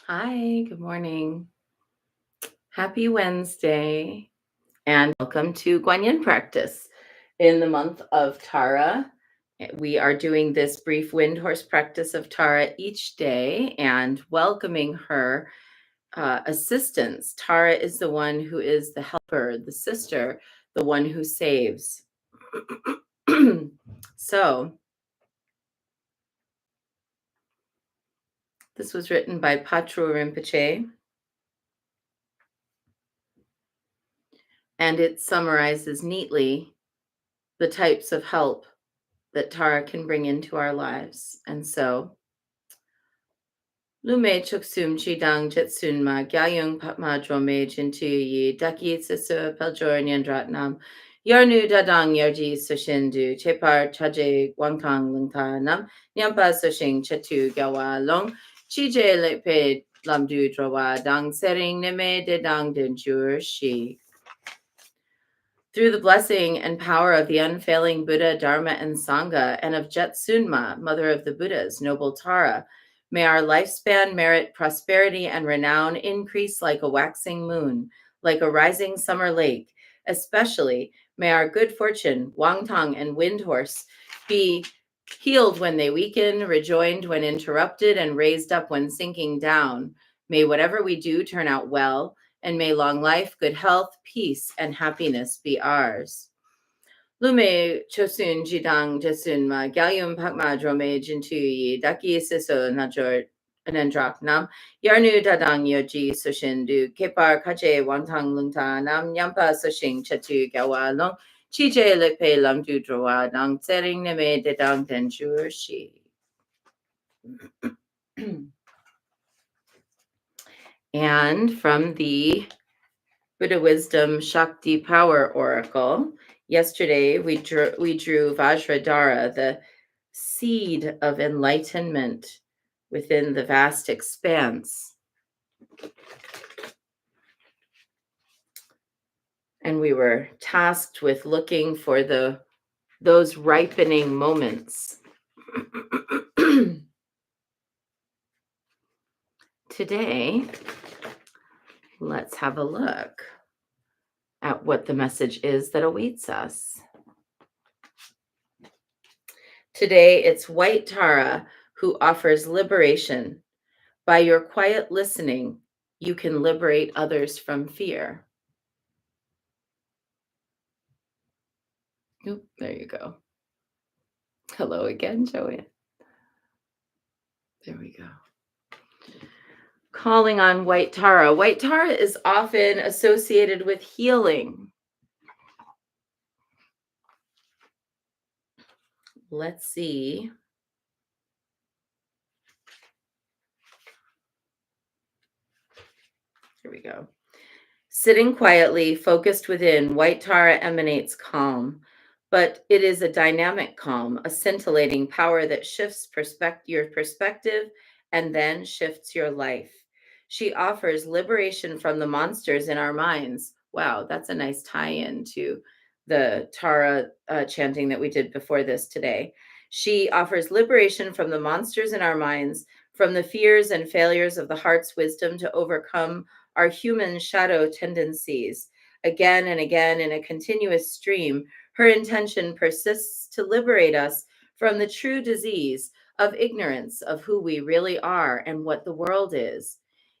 Hi, good morning. Happy Wednesday, and welcome to Guanyin practice. In the month of Tara, we are doing this brief wind horse practice of Tara each day and welcoming her assistance. Tara is the one who is the helper, the sister, the one who saves. So, this was written by Patrul Rinpoche, and it summarizes neatly the types of help that Tara can bring into our lives. And so, Lume Chuksum Chidang Jetsunma Gyayung Patma Drome Jintu Yi Daki Sisu Peljor Nyandratnam Yarnu Dadang Yarji Sushindu Chepar Chaje Wangtang Lungta Nam Nyampa Sushing Chetu Gawa Long Chije Lepe Lamdu Drawa Dang Sering Neme Dedang Denjur Shi. Through the blessing and power of the unfailing Buddha, Dharma, and Sangha, and of Jetsunma, mother of the Buddhas, noble Tara, may our lifespan, merit, prosperity, and renown increase like a waxing moon, like a rising summer lake. Especially, may our good fortune, Wangtang and Windhorse, be healed when they weaken, rejoined when interrupted, and raised up when sinking down. May whatever we do turn out well, and may long life, good health, peace, and happiness be ours. Lume chosun jidang jesun ma galyum pakma drome jintu daki siso najor anandrak nam yarnu dadang yoji sushindu kepar kache wantang lungta nam yampa sushing chatu gawa long chije lepe lamdu drawa dang tsering neme dedang denjur shi. And from the Buddha Wisdom Shakti Power Oracle. Yesterday, we drew Vajradhara, the seed of enlightenment within the vast expanse. And we were tasked with looking for those ripening moments. Today, let's have a look at what the message is that awaits us. Today, it's White Tara who offers liberation. By your quiet listening, you can liberate others from fear. Oop, there you go. Hello again, Joanne. There we go. Calling on White Tara. White Tara is often associated with healing. Let's see. Here we go. Sitting quietly, focused within, White Tara emanates calm, but it is a dynamic calm, a scintillating power that shifts your perspective and then shifts your life. She offers liberation from the monsters in our minds. Wow, that's a nice tie-in to the Tara chanting that we did before this today. She offers liberation from the monsters in our minds, from the fears and failures of the heart's wisdom to overcome our human shadow tendencies. Again and again, in a continuous stream, her intention persists to liberate us from the true disease of ignorance of who we really are and what the world is.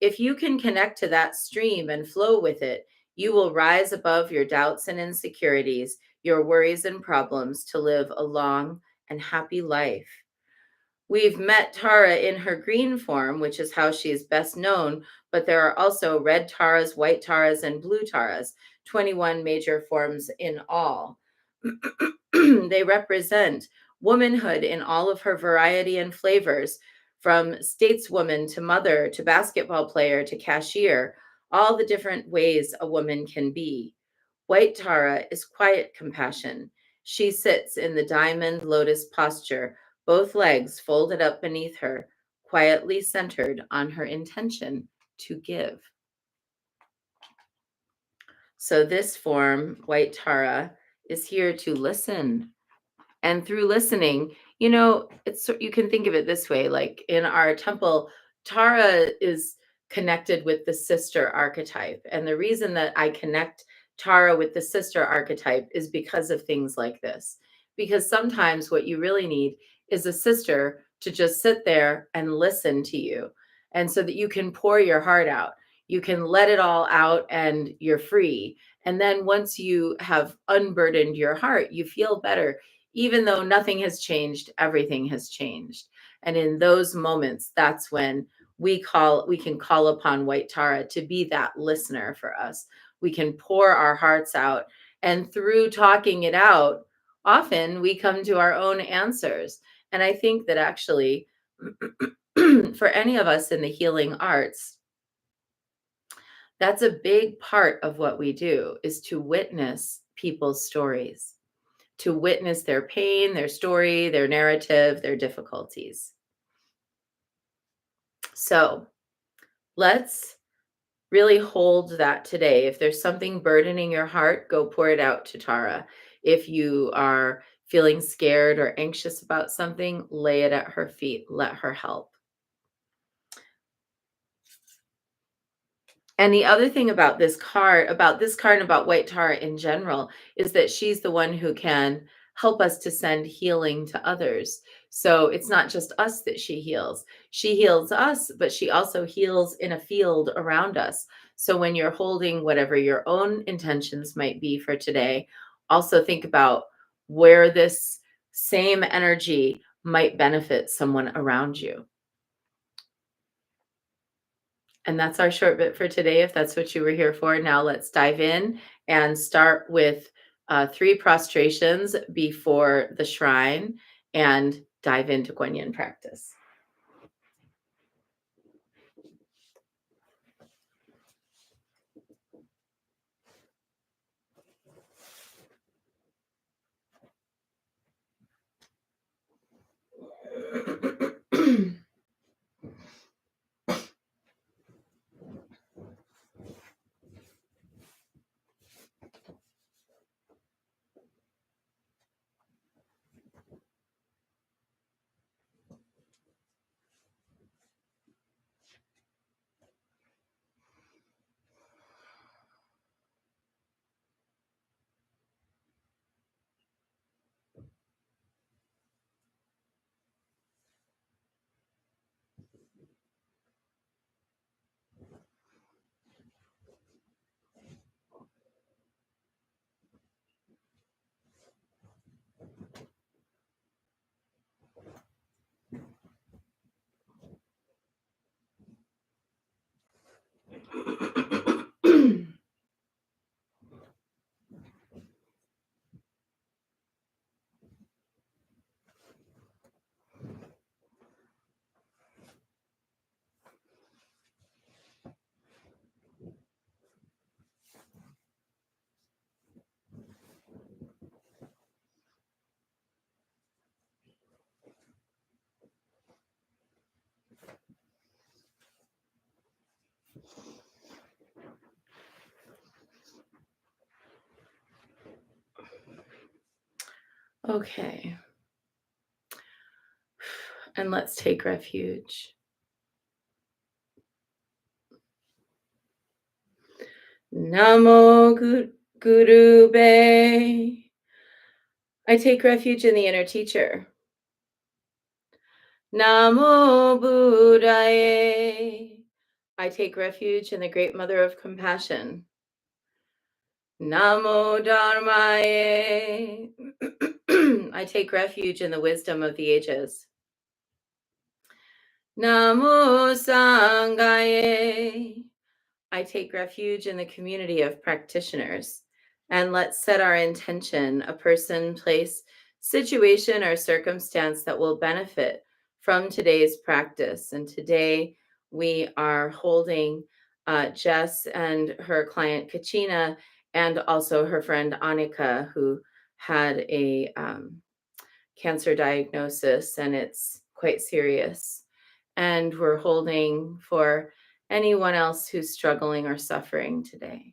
If you can connect to that stream and flow with it, you will rise above your doubts and insecurities, your worries and problems to live a long and happy life. We've met Tara in her green form, which is how she is best known, but there are also red Taras, white Taras, and blue Taras, 21 major forms in all. They represent womanhood in all of her variety and flavors, from stateswoman to mother to basketball player to cashier, all the different ways a woman can be. White Tara is quiet compassion. She sits in the diamond lotus posture, both legs folded up beneath her, quietly centered on her intention to give. So this form, White Tara, is here to listen. And through listening, you can think of it this way, like in our temple, Tara is connected with the sister archetype. And the reason that I connect Tara with the sister archetype is because of things like this. Because sometimes what you really need is a sister to just sit there and listen to you. And so that you can pour your heart out, you can let it all out and you're free. And then once you have unburdened your heart, you feel better. Even though nothing has changed, everything has changed. And in those moments, that's when we can call upon White Tara to be that listener for us. We can pour our hearts out, and through talking it out, often we come to our own answers. And I think that actually for any of us in the healing arts, that's a big part of what we do, is to witness people's stories, to witness their pain, their story, their narrative, their difficulties. So let's really hold that today. If there's something burdening your heart, go pour it out to Tara. If you are feeling scared or anxious about something, lay it at her feet. Let her help. And the other thing about this card, and about White Tara in general, is that she's the one who can help us to send healing to others. So it's not just us that she heals. She heals us, but she also heals in a field around us. So when you're holding whatever your own intentions might be for today, also think about where this same energy might benefit someone around you. And that's our short bit for today, if that's what you were here for. Now let's dive in and start with 3 prostrations before the shrine and dive into Guanyin practice. Okay. And let's take refuge. Namo Guru Be. I take refuge in the inner teacher. Namo Buddhaye. I take refuge in the great mother of compassion. Namo Dharmaye. I take refuge in the wisdom of the ages. Namo Sanghaye. I take refuge in the community of practitioners. And let's set our intention, a person, place, situation, or circumstance that will benefit from today's practice. And today we are holding Jess and her client Kachina, and also her friend Annika, who had a cancer diagnosis, and it's quite serious. And we're holding for anyone else who's struggling or suffering today.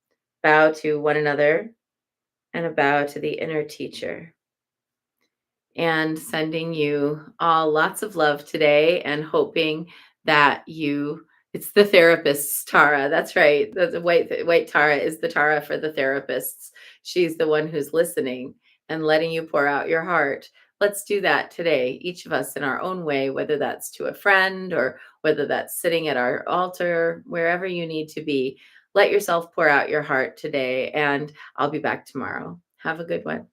Bow to one another and a bow to the inner teacher. And sending you all lots of love today and hoping that it's the therapist's Tara. That's right. The white Tara is the Tara for the therapists. She's the one who's listening and letting you pour out your heart. Let's do that today, each of us in our own way, whether that's to a friend or whether that's sitting at our altar, wherever you need to be. Let yourself pour out your heart today, and I'll be back tomorrow. Have a good one.